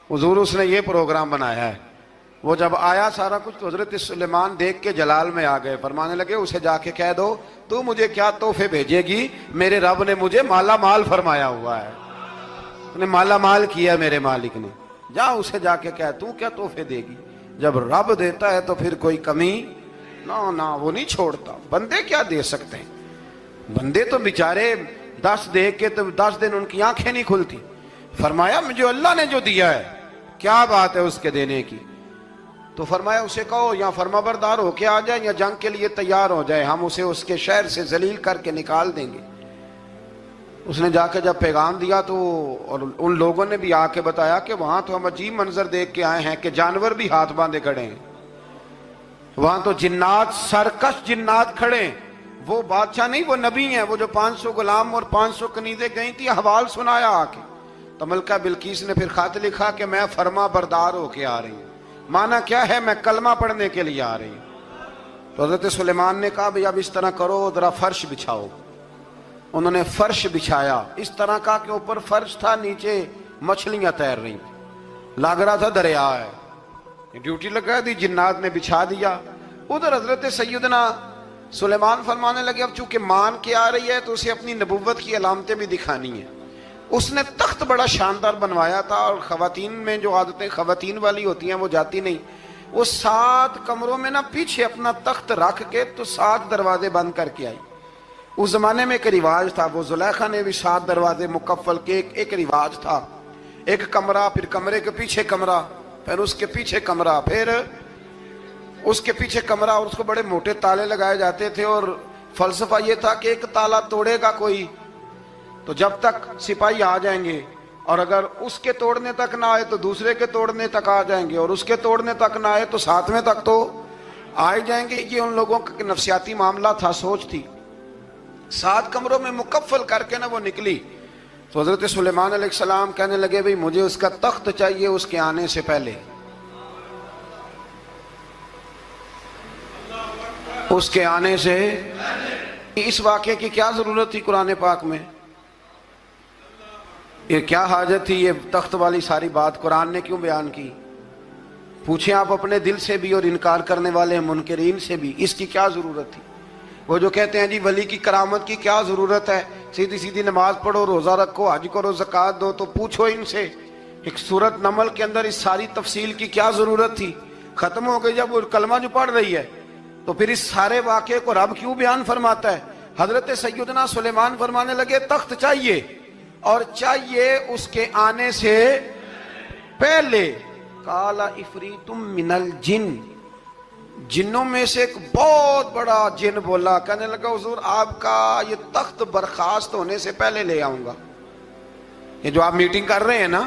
हुजूर उसने ये प्रोग्राम बनाया है। वो जब आया सारा कुछ तो हजरत सुलेमान देख के जलाल में आ गए, फरमाने लगे उसे जाके कह दो तू मुझे क्या तोहफे भेजेगी, मेरे रब ने मुझे माला माल फरमाया हुआ है, उसने माला माल किया मेरे मालिक ने, जा उसे जाके कह तू क्या तोहफे देगी। जब रब देता है तो फिर कोई कमी ना ना वो नहीं छोड़ता। बंदे क्या दे सकते हैं, बंदे तो बेचारे 10 दे के तो 10 दिन उनकी आंखें नहीं खुलती। फरमाया मुझे अल्लाह ने जो दिया है क्या बात है उसके देने की। तो फरमाया उसे कहो या फरमाबरदार होके आ जाए या जंग के लिए तैयार हो जाए, हम उसे उसके शहर से जलील करके निकाल देंगे। उसने जाके जब पैगाम दिया तो और उन लोगों ने भी आके बताया कि वहां तो हम अजीब मंजर देख के आए हैं कि जानवर भी हाथ बांधे खड़े हैं, वहां तो जिन्नात सरकश जिन्नात खड़े हैं। वो बादशाह नहीं वो नबी हैं, वो जो 500 गुलाम और 500 कनीज़ें गई थी हवाल सुनाया आके। तो मलका बिल्कीस ने फिर खत लिखा कि मैं फरमा बरदार होके आ रही हूँ। माना क्या है, मैं कलमा पढ़ने के लिए आ रही हूँ। तो हज़रत सुलेमान ने कहा भाई अब इस तरह करो, जरा फर्श बिछाओ। उन्होंने फर्श बिछाया इस तरह का कि ऊपर फर्श था, नीचे मछलियां तैर रही, लग रहा था दरिया है। ड्यूटी लगा दी, जिन्नात ने बिछा दिया। उधर हजरत सैयदना सुलेमान फरमाने लगे अब चूंकि मान के आ रही है तो उसे अपनी नबुव्वत की अलामतें भी दिखानी है। उसने तख्त बड़ा शानदार बनवाया था और खवातीन में जो आदतें खवातीन वाली होती हैं वो जाती नहीं। वो 7 कमरों में ना पीछे अपना तख्त रख के तो 7 दरवाजे बंद करके आई। उस जमाने में एक रिवाज था, वो जुलेखा ने भी 7 दरवाजे मुकफ्फल के एक रिवाज था। एक कमरा, फिर कमरे के पीछे कमरा, फिर उसके पीछे कमरा, फिर उसके पीछे कमरा, और उसको बड़े मोटे ताले लगाए जाते थे। और फलसफा ये था कि एक ताला तोड़ेगा कोई तो जब तक सिपाही आ जाएंगे, और अगर उसके तोड़ने तक ना आए तो दूसरे के तोड़ने तक आ जाएंगे, और उसके तोड़ने तक ना आए तो 7वें तक तो आ ही जाएंगे। ये उन लोगों का नफसियाती मामला था, सोच थी। 7 कमरों में मुकफ्फल करके ना वो निकली। तो हजरत सुलेमान अलैहिस्सलाम कहने लगे भाई मुझे उसका तख्त चाहिए उसके आने से पहले। उसके आने से इस वाक़े की क्या जरूरत थी कुरान पाक में, ये क्या हाजत थी, ये तख्त वाली सारी बात कुरान ने क्यों बयान की। पूछें आप अपने दिल से भी और इनकार करने वाले मुनकरीन से भी, इसकी क्या जरूरत थी। वो जो कहते हैं जी वली की करामत की क्या जरूरत है, सीधी सीधी नमाज पढ़ो, रोजा रखो, हज करो, ज़कात दो, तो पूछो इनसे एक सूरत नमल के अंदर इस सारी तफसील की क्या जरूरत थी। खत्म हो गई जब वो कलमा जो पढ़ रही है, तो फिर इस सारे वाक़े को रब क्यों बयान फरमाता है। हजरत सैयदना सुलेमान फरमाने लगे तख्त चाहिए, और चाहिए उसके आने से पहले। काला इफरीतुम मिनल जिन, जिन्नों में से एक बहुत बड़ा जिन बोला, कहने लगा हुजूर आपका ये तख्त बर्खास्त होने से पहले ले आऊंगा। ये जो आप मीटिंग कर रहे हैं ना,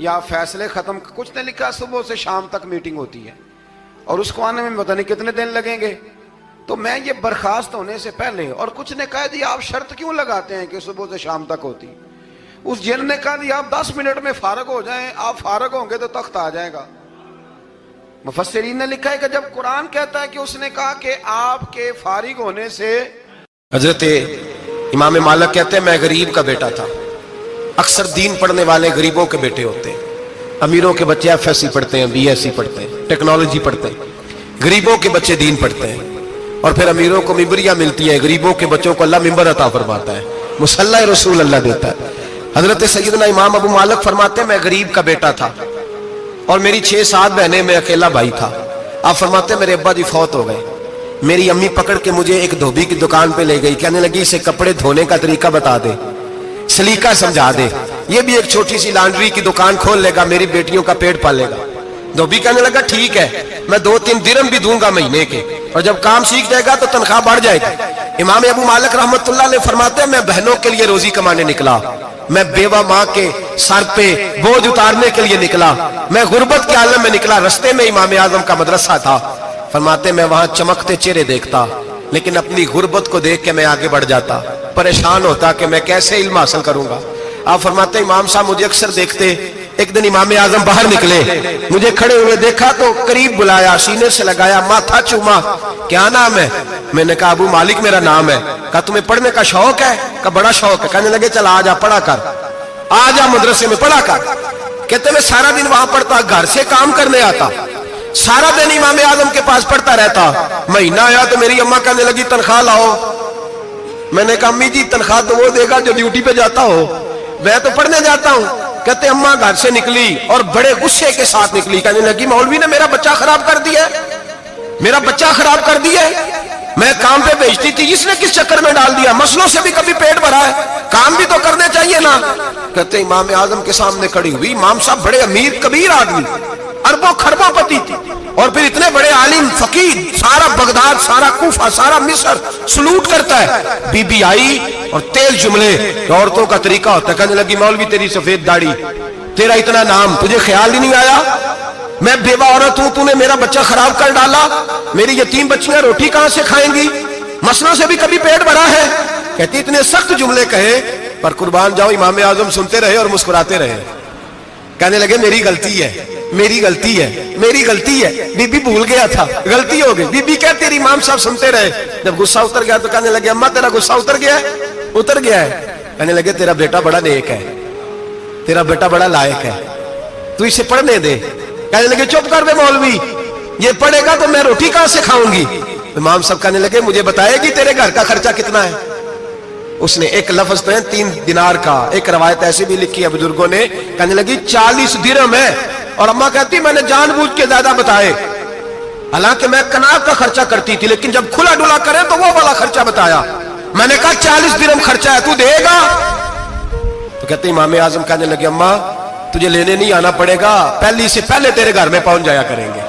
या फैसले खत्म, कुछ ने लिखा सुबह से शाम तक मीटिंग होती है और उसको आने में पता नहीं कितने दिन लगेंगे, तो मैं ये बर्खास्त होने से पहले। और कुछ ने कह दिया आप शर्त क्यों लगाते हैं कि सुबह से शाम तक होती। उस जिन ने कहा दिया आप 10 मिनट में फारग हो जाएं, आप फारग होंगे तो तख्त आ जाएगा। मुफस्सिरीन ने लिखा है कि जब कुरान कहता है कि उसने कहा कि आपके फारिग होने से, हजरत इमाम मालिक कहते हैं मैं गरीब का बेटा था। अक्सर दीन पढ़ने वाले गरीबों के बेटे होते हैं। अमीरों के बच्चे FSC पढ़ते हैं, BSc पढ़ते हैं, टेक्नोलॉजी पढ़ते हैं, गरीबों के बच्चे दीन पढ़ते हैं। और फिर अमीरों को मिंबरियां मिलती है, गरीबों के बच्चों को अल्लाह मिंबर अता फरमाता है, मुसल्ला रसूल अल्लाह देता है। हजरत सैयदना इमाम अबू मालिक फरमाते हैं मैं गरीब का बेटा था और मेरी 6-7 बहनें, मैं अकेला भाई था। आप फरमाते मेरे अब्बा जी फौत हो गए। मेरी अम्मी पकड़ के मुझे एक धोबी की दुकान पे ले गई, कहने लगी इसे कपड़े धोने का तरीका बता दे, सलीका समझा दे, ये भी एक छोटी सी लॉन्ड्री की दुकान खोल लेगा, मेरी बेटियों का पेट पालेगा। धोबी कहने लगा ठीक है, मैं 2-3 दिरहम भी दूंगा महीने के, और जब काम सीख जाएगा तो तनख्वाह बढ़ जाएगी। इमाम अबू मालिक रहमतुल्लाह अलैह फरमाते हैं मैं बहनों के लिए रोजी कमाने निकला, मैं बेवा माँ के सर पे बोझ उतारने के लिए निकला, मैं गुर्बत के आलम में निकला। रस्ते में इमाम आजम का मदरसा था। फरमाते मैं वहां चमकते चेहरे देखता, लेकिन अपनी गुर्बत को देख के मैं आगे बढ़ जाता, परेशान होता कि मैं कैसे इल्म हासिल करूंगा। आप फरमाते इमाम साहब मुझे अक्सर देखते। एक दिन इमाम आजम बाहर निकले, मुझे खड़े हुए देखा तो करीब बुलाया, सीने से लगाया, माथा चूमा, क्या नाम है। मैंने कहा अबू मालिक मेरा नाम है। कहा तुम्हें पढ़ने का शौक है? कहा बड़ा शौक है। कहने लगे चल आ जा पढ़ा कर, आ जा मदरसे में पढ़ा कर। कहते मैं सारा दिन वहां पढ़ता, घर से काम करने आता, सारा दिन इमाम आजम के पास पढ़ता रहता। महीना आया तो मेरी अम्मा कहने लगी तनख्वाह लाओ। मैंने कहा अम्मी जी तनख्वाह तो वो देगा जो ड्यूटी पे जाता हो, मैं तो पढ़ने जाता हूं। कहते अम्मा घर से निकली और बड़े गुस्से के साथ निकली, कहने लगी मौलवी ने मेरा बच्चा खराब कर दिया, मेरा बच्चा खराब कर दिया, मैं काम पे भेजती थी, इसने किस चक्कर में डाल दिया, मसलों से भी कभी पेट भरा है, काम भी तो करने चाहिए ना। कहते इमाम आजम के सामने खड़ी हुई, इमाम साहब बड़े अमीर कबीर आदमी, अरबों खरबों पति थी, और फिर इतने बड़े आलिम फकीर, सारा बगदाद, सारा कूफा, सारा मिस्र सलूट करता है। बीबी आई और तेज जुमले, औरतों का तरीका होता है, कहने लगी मौलवी तेरी सफेद दाढ़ी, तेरा इतना नाम, तुझे ख्याल ही नहीं आया, मैं बेवा औरत हूं, तूने मेरा बच्चा खराब कर डाला, मेरी यतीम बच्चियां रोटी कहां से खाएंगी, मसलों से भी कभी पेट भरा है। कहती इतने सख्त जुमले कहे, पर कुर्बान जाओ इमाम आजम सुनते रहे और मुस्कुराते रहे। कहने लगे मेरी गलती है, मेरी गलती है, मेरी गलती है, बीबी भूल गया था, गलती हो गई। बीबी कहती तेरी इमाम साहब सुनते रहे, जब गुस्सा उतर गया तो कहने लगे अम्मा तेरा गुस्सा उतर गया है, उतर गया है। कहने लगे तेरा बेटा बड़ा नेक है, तेरा बेटा बड़ा लायक है, तू इसे पढ़ने दे। कहने लगे चुप कर बे मौलवी, ये पढ़ेगा तो मैं रोटी कहां से खाऊंगी। इमाम साहब कहने लगे मुझे बताएगी तेरे घर का खर्चा कितना है। उसने एक लफ्ज तो है 3 दिनार का, एक रवायत ऐसी भी लिखी है बुजुर्गों ने, कहने लगी 40 दिरहम है, और अम्मा कहती मैंने जानबूझ के ज्यादा बताए, हालांकि मैं कनात का खर्चा करती थी, लेकिन जब खुला डुला करे तो वो वाला खर्चा बताया। मैंने कहा 40 दिरहम खर्चा है, तू देगा? तो कहते इमाम आजम कहने लगे अम्मा तुझे लेने नहीं आना पड़ेगा, पहले से पहले तेरे घर में पहुंच जाया करेंगे।